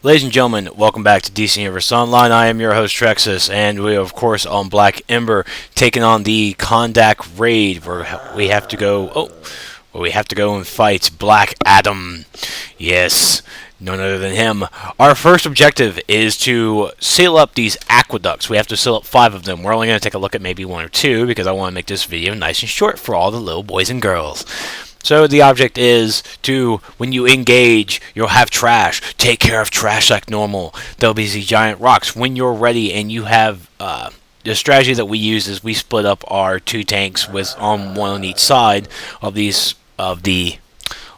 Ladies and gentlemen, welcome back to DC Universe Online. I am your host Trexis, and we are of course on Black Ember, taking on the Kahndaq raid, where we have to go. We have to go and fight Black Adam. Yes, none other than him. Our first objective is to seal up these aqueducts. We have to seal up 5 of them. We're only going to take a look at maybe 1 or 2 because I want to make this video nice and short for all the little boys and girls. So the object is to, when you engage, you'll have trash. Take care of trash like normal. There'll be these giant rocks. When you're ready and you have, the strategy that we use is we split up our 2 tanks with on one on each side of the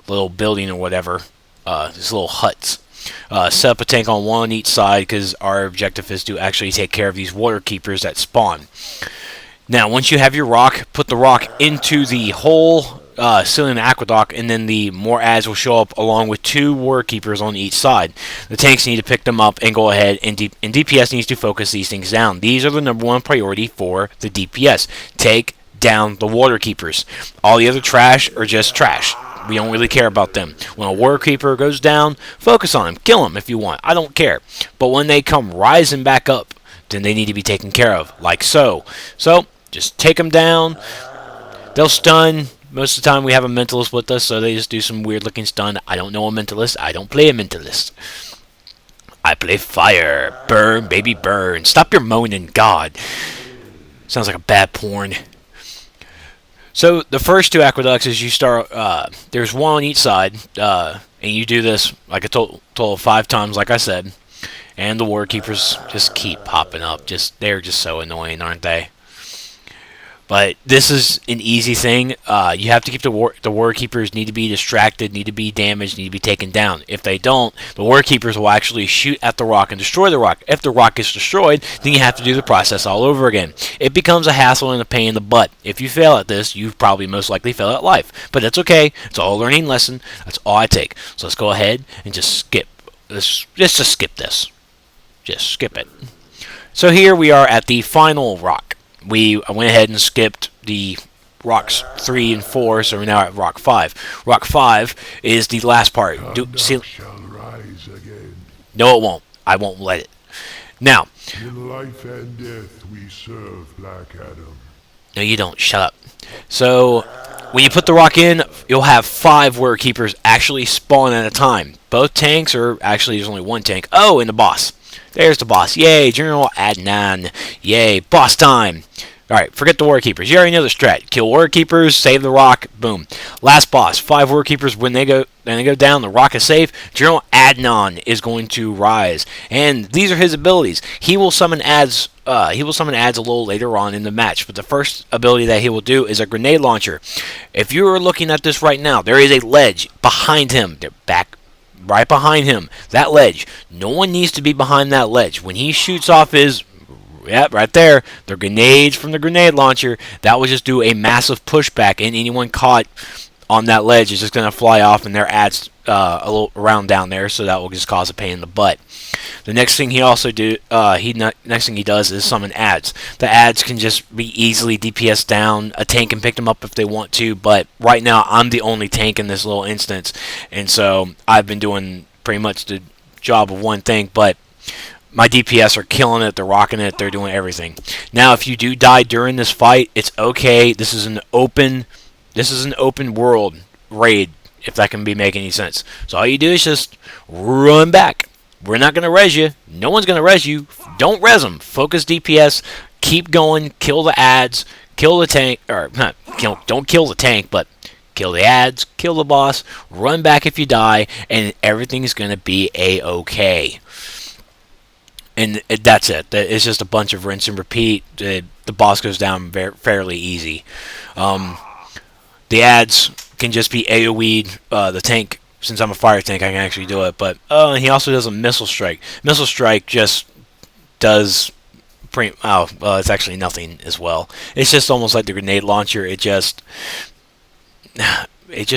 little building or whatever, these little huts. Set up a tank on one on each side because our objective is to actually take care of these water keepers that spawn. Now, once you have your rock, put the rock into the hole, sealing the aqueduct, and then the more ads will show up along with 2 water keepers on each side. The tanks need to pick them up and go ahead, and DPS needs to focus these things down. These are the #1 priority for the DPS. Take down the water keepers. All the other trash are just trash. We don't really care about them. When a water keeper goes down, focus on them. Kill them if you want. I don't care. But when they come rising back up, then they need to be taken care of, like so. So, just take them down. They'll stun. Most of the time we have a mentalist with us, so they just do some weird looking stun. I don't know a mentalist. I don't play a mentalist. I play fire. Burn, baby, burn. Stop your moaning, God. Sounds like a bad porn. So the first 2 aqueducts is you start, there's 1 on each side, and you do this like a total of 5 times, like I said. And the war keepers just keep popping up. They're just so annoying, aren't they? But this is an easy thing. You have to keep the war keepers need to be distracted, need to be damaged, need to be taken down. If they don't, the war keepers will actually shoot at the rock and destroy the rock. If the rock gets destroyed, then you have to do the process all over again. It becomes a hassle and a pain in the butt. If you fail at this, you probably most likely fail at life. But that's okay. It's all a learning lesson. That's all I take. So let's go ahead and just skip. Let's just skip this. Just skip it. So here we are at the final rock. I went ahead and skipped the rocks 3 and 4, so we're now at rock 5. Rock 5 is the last part. Shall rise again. No, it won't. I won't let it. Now. In life and death we serve Black Adam. No, you don't. Shut up. So, when you put the rock in, you'll have 5 water keepers actually spawn at a time. Both tanks, or actually there's only 1 tank. Oh, and the boss. There's the boss. Yay, General Adnan. Yay, boss time. Alright, forget the war keepers. You already know the strat. Kill war keepers, save the rock, boom. Last boss, 5 war keepers. When they go down, the rock is safe. General Adnan is going to rise. And these are his abilities. He will summon ads a little later on in the match, but the first ability that he will do is a grenade launcher. If you are looking at this right now, there is a ledge behind him. They're back right behind him. That ledge. No one needs to be behind that ledge. When he shoots off his... Yep, right there. The grenades from the grenade launcher. That will just do a massive pushback, and anyone caught on that ledge is just going to fly off, and their ads a little around down there, so that will just cause a pain in the butt. The next thing he also next thing he does is summon ads. The ads can just be easily DPS down. A tank can pick them up if they want to, but right now I'm the only tank in this little instance, and so I've been doing pretty much the job of one thing, but my DPS are killing it, they're rocking it, they're doing everything. Now, if you do die during this fight, it's okay. This is an open world raid, if that can be making any sense. So all you do is just run back. We're not going to res you. No one's going to res you. Don't res them. Focus DPS. Keep going. Kill the ads. Kill the tank. Or, don't kill the tank, but kill the ads. Kill the boss. Run back if you die. And everything's going to be a-okay. And that's it. It's just a bunch of rinse and repeat. The boss goes down fairly easy. The ads can just be AoE'd. The tank, since I'm a fire tank, I can actually do it. But he also does a missile strike. Missile strike just does it's actually nothing as well. It's just almost like the grenade launcher. It just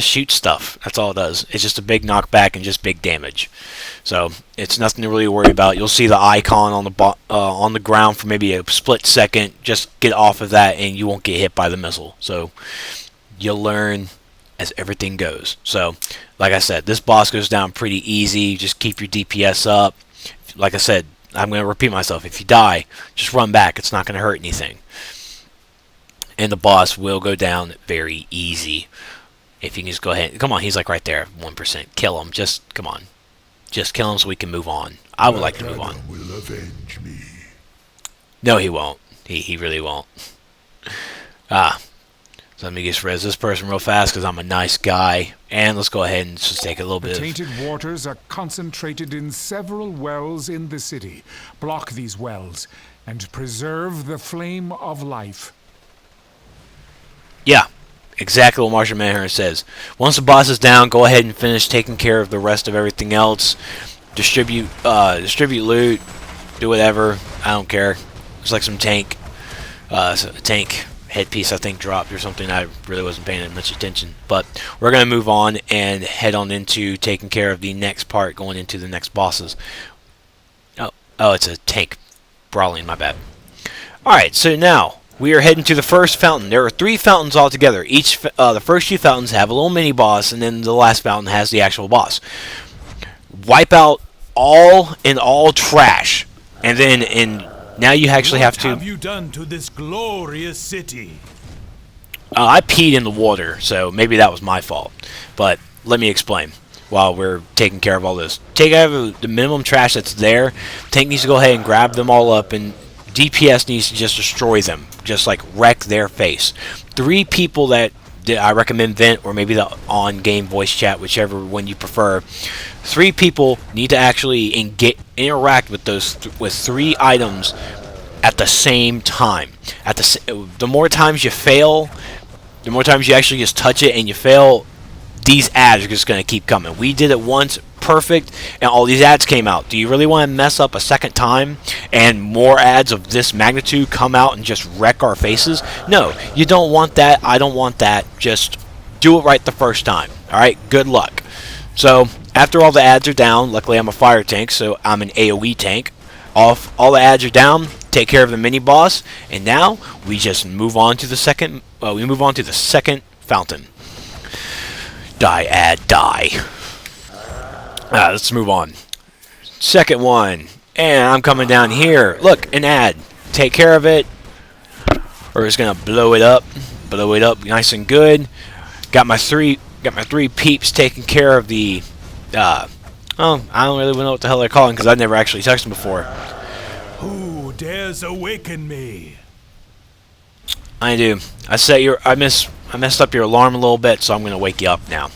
shoots stuff. That's all it does. It's just a big knockback and just big damage. So it's nothing to really worry about. You'll see the icon on the ground for maybe a split second. Just get off of that, and you won't get hit by the missile. So you'll learn as everything goes. So, like I said, this boss goes down pretty easy. Just keep your DPS up. Like I said, I'm going to repeat myself. If you die, just run back. It's not going to hurt anything. And the boss will go down very easy. If you can just go ahead. Come on, he's like right there. 1%. Kill him. Just, come on. Just kill him so we can move on. I would like to move on. Will avenge me. No, he won't. He really won't. So let me just res this person real fast because I'm a nice guy. And let's go ahead and just take a little bit The of... tainted waters are concentrated in several wells in the city. Block these wells and preserve the flame of life. Yeah, exactly what Marshall Manhunter says. Once the boss is down, go ahead and finish taking care of the rest of everything else. Distribute loot. Do whatever. I don't care. It's like some tank. Tank headpiece I think dropped or something. I really wasn't paying much attention. But we're going to move on and head on into taking care of the next part, going into the next bosses. Oh, it's a tank. Brawling, my bad. Alright, so now we are heading to the first fountain. There are 3 fountains altogether. The first 2 fountains have a little mini boss, and then the last fountain has the actual boss. Wipe out all trash, and then now you actually have to. What have you done to this glorious city? I peed in the water, so maybe that was my fault. But let me explain. While we're taking care of all this, take out the minimum trash that's there. Tank needs to go ahead and grab them all up, and DPS needs to just destroy them, just like wreck their face. 3 people that I recommend vent, or maybe the on-game voice chat, whichever one you prefer. 3 people need to actually interact with with 3 items at the same time. The more times you fail, the more times you actually just touch it and you fail, these ads are just going to keep coming. We did it once, perfect, and all these ads came out. Do you really want to mess up a second time and more ads of this magnitude come out and just wreck our faces? No, you don't want that. I don't want that. Just do it right the first time. Alright, good luck. So, after all the ads are down, luckily I'm a fire tank, so I'm an AoE tank. All the ads are down, take care of the mini boss, and now we just move on to the second. We move on to the second fountain. Die, ad, die. Let's move on. Second one, and I'm coming down here. Look, an ad. Take care of it. We're just gonna blow it up nice and good. Got my three peeps taking care of the. I don't really know what the hell they're calling because I've never actually touched them before. Who dares awaken me? I do. I messed up your alarm a little bit, so I'm gonna wake you up now.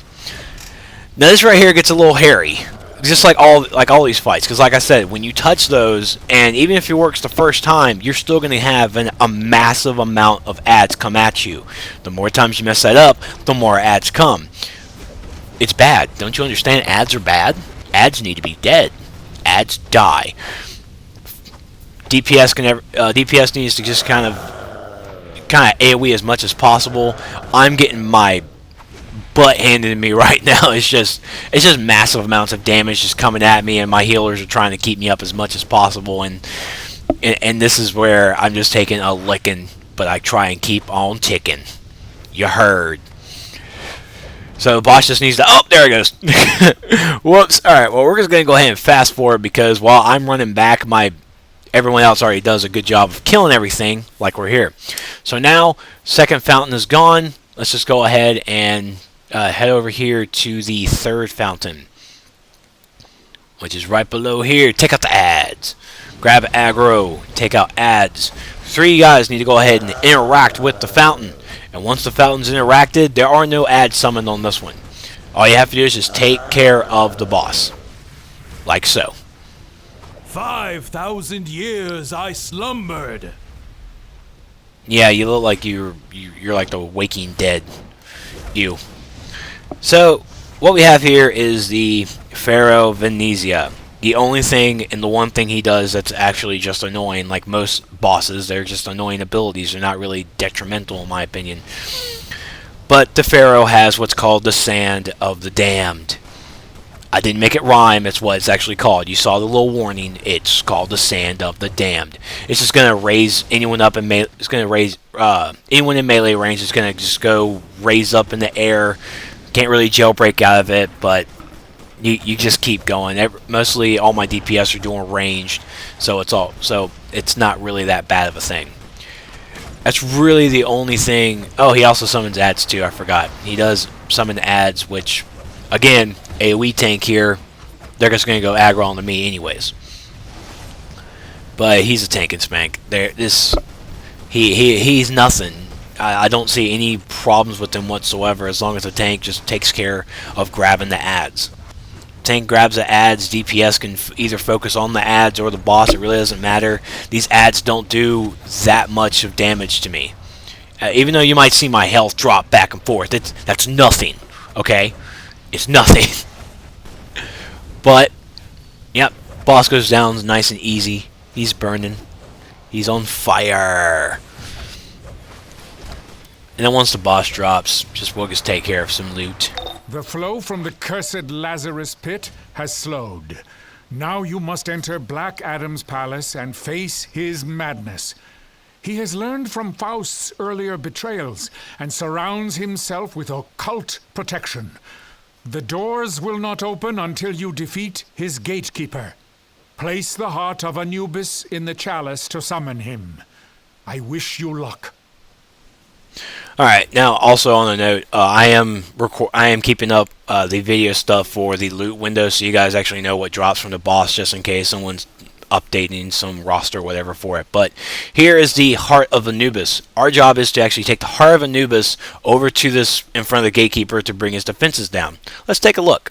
Now this right here gets a little hairy, just like all these fights, because like I said, when you touch those, and even if it works the first time, you're still gonna have a massive amount of ads come at you. The more times you mess that up, the more ads come. It's bad. Don't you understand? Ads are bad. Ads need to be dead. Ads die. DPS needs to just kind of AoE as much as possible. I'm getting my butt handed to me right now. It's just massive amounts of damage just coming at me, and my healers are trying to keep me up as much as possible. And this is where I'm just taking a licking, but I try and keep on ticking. You heard. So the boss just needs to... Oh, there it goes. Whoops. Alright, well, we're just going to go ahead and fast forward because while I'm running back, everyone else already does a good job of killing everything like we're here. So now, second fountain is gone. Let's just go ahead and head over here to the third fountain, which is right below here. Take out the ads. Grab aggro. Take out ads. 3 guys need to go ahead and interact with the fountain. And once the fountain's interacted, there are no ads summoned on this one. All you have to do is just take care of the boss. Like so. 5,000 years I slumbered. Yeah, you look like you're like the Waking Dead. You. So, what we have here is the Pharaoh Venezia. The only thing and the one thing he does that's actually just annoying, like most bosses, they're just annoying abilities. They're not really detrimental in my opinion. But the Pharaoh has what's called the Sand of the Damned. I didn't make it rhyme. It's what it's actually called. You saw the little warning. It's called the Sand of the Damned. It's just gonna raise anyone up in melee. It's gonna raise anyone in melee range. It's gonna just go raise up in the air. Can't really jailbreak out of it, but you just keep going. Mostly all my DPS are doing ranged, so it's not really that bad of a thing. That's really the only thing. Oh, he also summons ads too. I forgot. He does summon ads, which, again, AoE tank here, they're just going to go aggro onto me anyways. But he's a tank and spank. He's nothing. I don't see any problems with him whatsoever as long as the tank just takes care of grabbing the ads. Tank grabs the ads, DPS can either focus on the ads or the boss. It really doesn't matter. These ads don't do that much of damage to me. Even though you might see my health drop back and forth, that's nothing, okay? It's nothing. But, yep, boss goes down nice and easy. He's burning. He's on fire. And then once the boss drops, we'll just take care of some loot. The flow from the cursed Lazarus pit has slowed. Now you must enter Black Adam's palace and face his madness. He has learned from Faust's earlier betrayals and surrounds himself with occult protection. The doors will not open until you defeat his Gatekeeper. Place the heart of Anubis in the chalice to summon him. I wish you luck. Alright, now also on a note, I am keeping up the video stuff for the loot window so you guys actually know what drops from the boss just in case someone's updating some roster or whatever for it. But here is the Heart of Anubis. Our job is to actually take the Heart of Anubis over to this in front of the Gatekeeper to bring his defenses down. Let's take a look.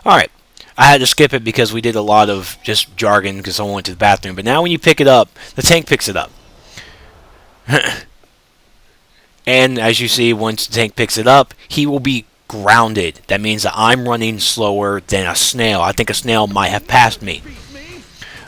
Alright, I had to skip it because we did a lot of just jargon because someone went to the bathroom. But now when you pick it up, the tank picks it up. And as you see, once the tank picks it up, he will be grounded. That means that I'm running slower than a snail. I think a snail might have passed me.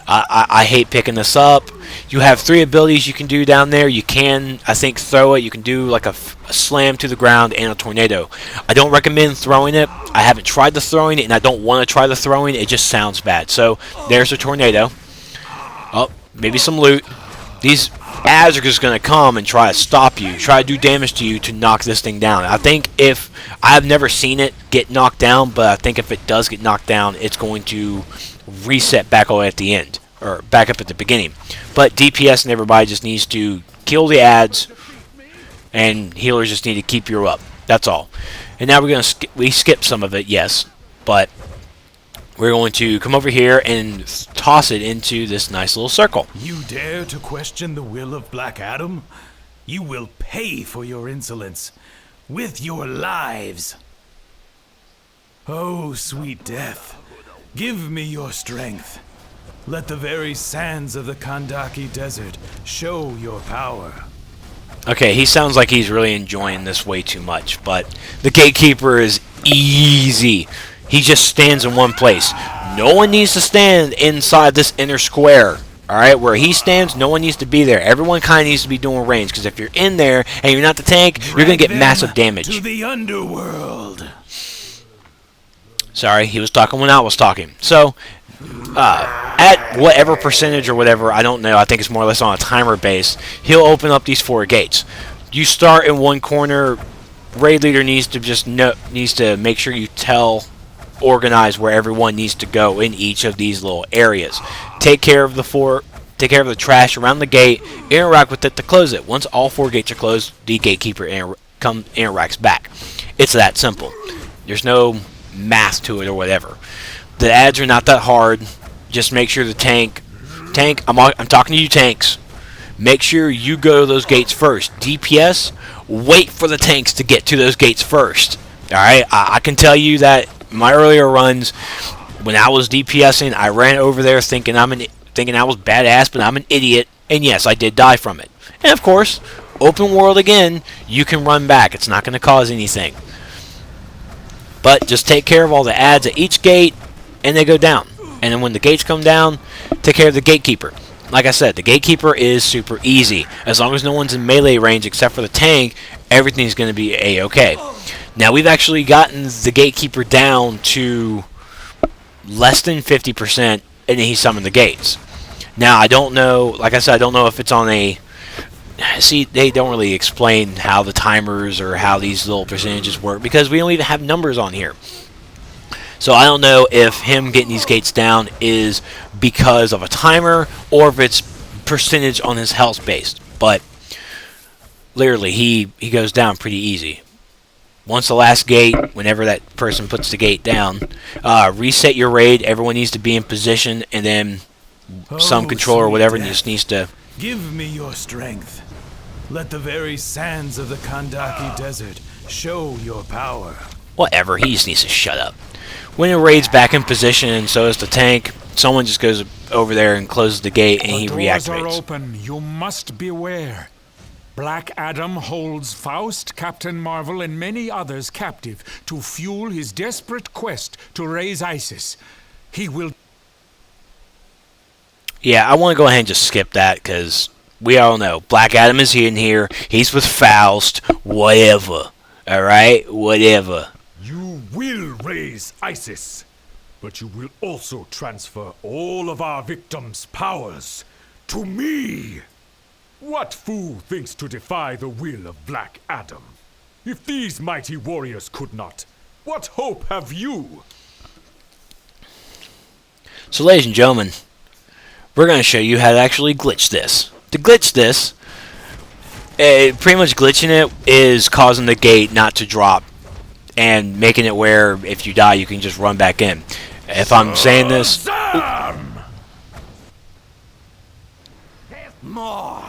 I hate picking this up. You have 3 abilities you can do down there. You can, I think, throw it. You can do like a slam to the ground and a tornado. I don't recommend throwing it. I haven't tried the throwing it, and I don't want to try the throwing. It just sounds bad. So there's a tornado. Oh, maybe some loot. These ads are just going to come and try to stop you, try to do damage to you to knock this thing down. I think if, I've never seen it get knocked down, but I think if it does get knocked down, it's going to reset back all the way at the end, or back up at the beginning. But DPS and everybody just needs to kill the ads, and healers just need to keep you up. That's all. And now we're going to we skip some of it, yes, but we're going to come over here and toss it into this nice little circle. You dare to question the will of Black Adam? You will pay for your insolence with your lives. Oh, sweet death, give me your strength. Let the very sands of the Kahndaq desert show your power. Okay, he sounds like he's really enjoying this way too much, but the Gatekeeper is easy. He just stands in one place. No one needs to stand inside this inner square. Alright, where he stands, no one needs to be there. Everyone kind of needs to be doing range, because if you're in there and you're not the tank, you're going to get massive damage. To the underworld. Sorry, he was talking when I was talking. So, at whatever percentage or whatever, I don't know, I think it's more or less on a timer base, he'll open up these 4 gates. You start in one corner, raid leader needs to make sure you organize where everyone needs to go in each of these little areas. Take care of the trash around the gate, interact with it to close it. Once all 4 gates are closed, the Gatekeeper interacts back. It's that simple. There's no math to it or whatever. The ads are not that hard. Just make sure the tank, I'm talking to you tanks, make sure you go to those gates first. DPS, wait for the tanks to get to those gates first. Alright, I can tell you that my earlier runs, when I was DPSing, I ran over there thinking I was badass, but I'm an idiot, and yes, I did die from it. And of course, open world again, you can run back. It's not going to cause anything. But just take care of all the ads at each gate, and they go down. And then when the gates come down, take care of the Gatekeeper. Like I said, the Gatekeeper is super easy. As long as no one's in melee range except for the tank, everything's going to be A-okay. Now, we've actually gotten the Gatekeeper down to less than 50%, and then he summoned the gates. Now, I don't know, like I said, I don't know if it's on a... See, they don't really explain how the timers or how these little percentages work, because we don't even have numbers on here. So I don't know if him getting these gates down is because of a timer, or if it's percentage on his health based. But literally, he goes down pretty easy. Once the last gate, whenever that person puts the gate down, reset your raid. Everyone needs to be in position, and then some controller or whatever just needs to... Give me your strength. Let the very sands of the Kahndaq desert show your power. Whatever, he just needs to shut up. When the raid's back in position, and so is the tank, someone just goes over there and closes the gate, and he reactivates. The doors are open. You must beware. Black Adam holds Faust, Captain Marvel, and many others captive to fuel his desperate quest to raise ISIS. He will... Yeah, I want to go ahead and just skip that, because we all know Black Adam is in here. He's with Faust. Whatever. Alright? Whatever. You will raise ISIS, but you will also transfer all of our victims' powers to me. What fool thinks to defy the will of Black Adam? If these mighty warriors could not, what hope have you? So, ladies and gentlemen, we're going to show you how to actually glitch this. To glitch this, pretty much glitching it is causing the gate not to drop and making it where if you die you can just run back in. If I'm saying this... More!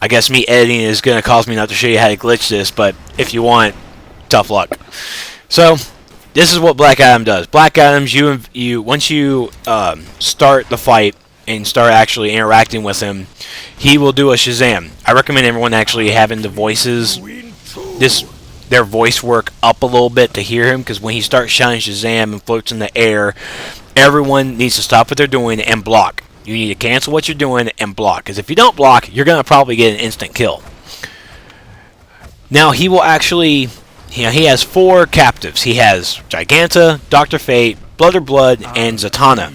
I guess me editing is going to cause me not to show you how to glitch this, but if you want, tough luck. So, this is what Black Adam does. Black Adam's once you start the fight and start actually interacting with him, he will do a Shazam. I recommend everyone actually having the voices, their voice work up a little bit to hear him, because when he starts shouting Shazam and floats in the air, everyone needs to stop what they're doing and block. You need to cancel what you're doing and block, because if you don't block, you're going to probably get an instant kill. Now, he will actually... he has 4 captives. He has Giganta, Dr. Fate, Blood, and Zatanna.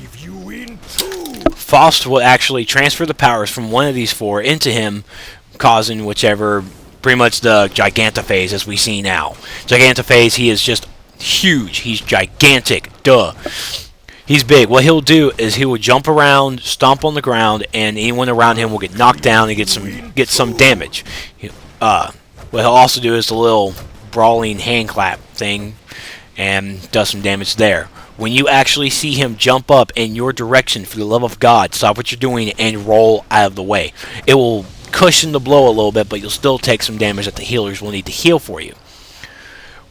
Faust will actually transfer the powers from one of these 4 into him, causing whichever, pretty much the Giganta phase as we see now. Giganta phase, he is just huge. He's gigantic. Duh. He's big. What he'll do is he will jump around, stomp on the ground, and anyone around him will get knocked down and get some damage. What he'll also do is the little brawling hand clap thing, and does some damage there. When you actually see him jump up in your direction, for the love of God, stop what you're doing and roll out of the way. It will cushion the blow a little bit, but you'll still take some damage that the healers will need to heal for you.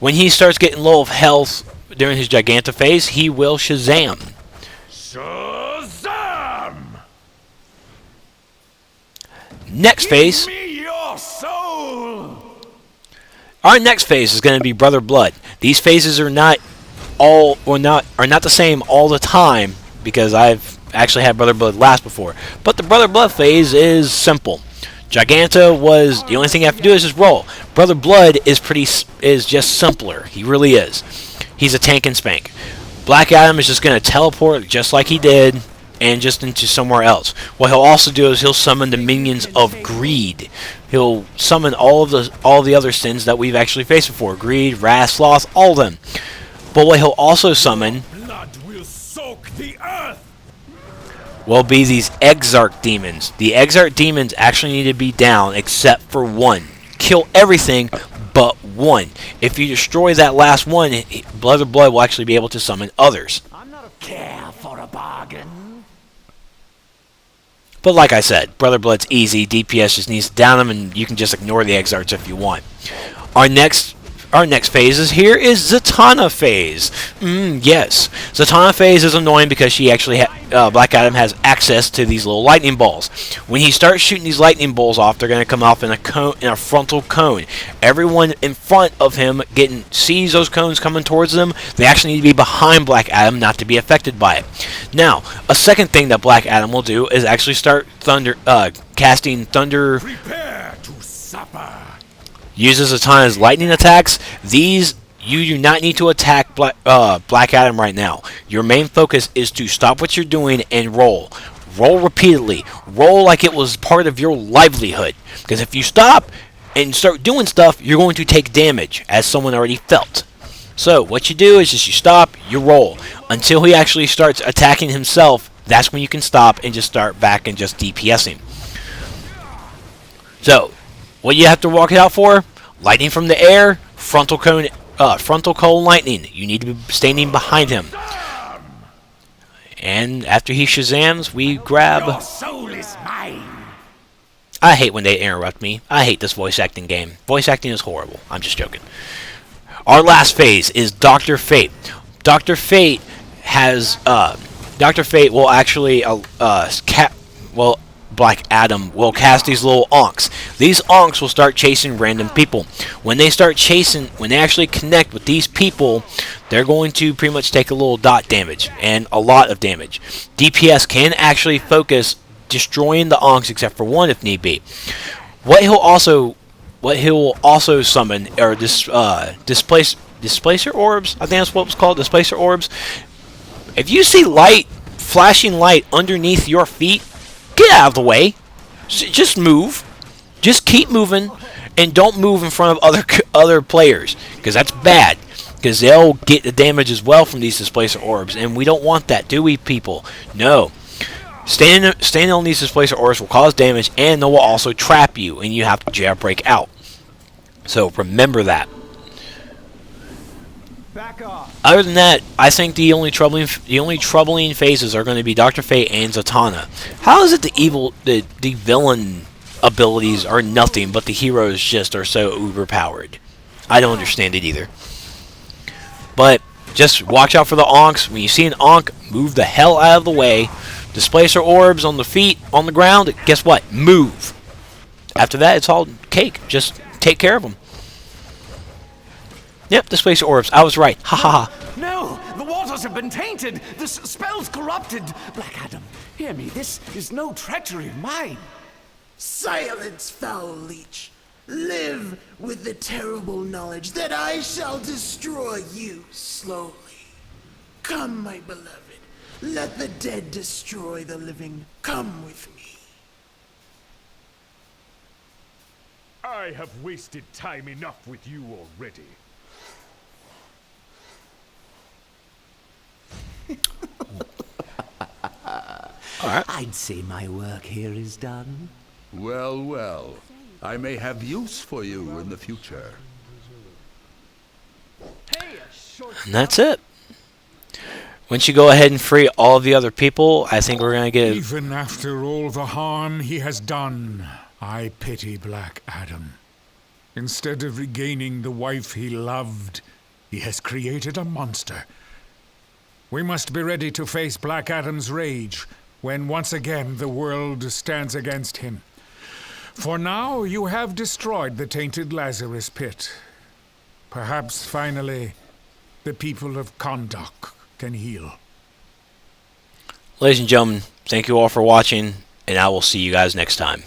When he starts getting low of health during his Giganta phase, he will Shazam. Shazam! Next phase. Give me your soul! Our next phase is going to be Brother Blood. These phases are not the same all the time, because I've actually had Brother Blood last before. But the Brother Blood phase is simple. Giganta was the only thing you have to do is just roll. Brother Blood is just simpler. He really is. He's a tank and spank. Black Adam is just going to teleport just like he did, and just into somewhere else. What he'll also do is he'll summon the minions of greed. He'll summon all the other sins that we've actually faced before: greed, wrath, sloth, all of them. But what he'll also summon Blood will soak the earth! will be these Exarch demons. The Exarch demons actually need to be down except for one. Kill everything but one. If you destroy that last one, Blood will actually be able to summon others. I'm not care for a bargain. But like I said, Brother Blood's easy. DPS just needs to down them, and you can just ignore the Exarchs if you want. Our next phase is Zatanna phase. Yes. Zatanna phase is annoying because she actually Black Adam has access to these little lightning balls. When he starts shooting these lightning balls off, they're going to come off in a frontal cone. Everyone in front of him sees those cones coming towards them. They actually need to be behind Black Adam not to be affected by it. Now, a second thing that Black Adam will do is actually start casting thunder. Prepare to suffer. Uses Zatanna's lightning attacks. These You do not need to attack Black Adam right now. Your main focus is to stop what you're doing and roll. Roll repeatedly. Roll like it was part of your livelihood. Because if you stop and start doing stuff, you're going to take damage, as someone already felt. So what you do is just you stop, you roll. Until he actually starts attacking himself, that's when you can stop and just start back and just DPSing. So, what you have to walk it out for? Lightning from the air, frontal cone lightning. You need to be standing behind him. And after he Shazams, we grab... Your soul is mine. I hate when they interrupt me. I hate this voice acting game. Voice acting is horrible. I'm just joking. Our last phase is Dr. Fate. Dr. Fate has... Dr. Fate will actually... Black Adam will cast these little onks. These onks will start chasing random people. When they actually connect with these people, they're going to pretty much take a little dot damage and a lot of damage. DPS can actually focus destroying the onks except for one if need be. What he'll also summon are displacer orbs. I think that's what it was called, displacer orbs. If you see flashing light underneath your feet, get out of the way. Just move. Just keep moving, and don't move in front of other players, because that's bad. Because they'll get the damage as well from these displacer orbs, and we don't want that, do we, people? No. Standing on these displacer orbs will cause damage, and they will also trap you, and you have to jailbreak out. So remember that. Back off. Other than that, I think the only troubling phases are going to be Dr. Fate and Zatanna. How is it the villain abilities are nothing, but the heroes just are so overpowered? I don't understand it either. But just watch out for the onks. When you see an onk, move the hell out of the way. Displacer orbs on the feet, on the ground. Guess what? Move. After that, it's all cake. Just take care of them. Yep, displacer orbs. I was right. Ha ha ha. No, the waters have been tainted. The spell's corrupted. Black Adam, hear me. This is no treachery of mine. Silence, foul leech. Live with the terrible knowledge that I shall destroy you slowly. Come, my beloved. Let the dead destroy the living. Come with me. I have wasted time enough with you already. I'd say my work here is done. Well, well. I may have use for you in the future. And that's it. Once you go ahead and free all of the other people, I think we're going to get... Even after all the harm he has done, I pity Black Adam. Instead of regaining the wife he loved, he has created a monster. We must be ready to face Black Adam's rage when once again the world stands against him. For now, you have destroyed the tainted Lazarus pit. Perhaps finally, the people of Kahndaq can heal. Ladies and gentlemen, thank you all for watching, and I will see you guys next time.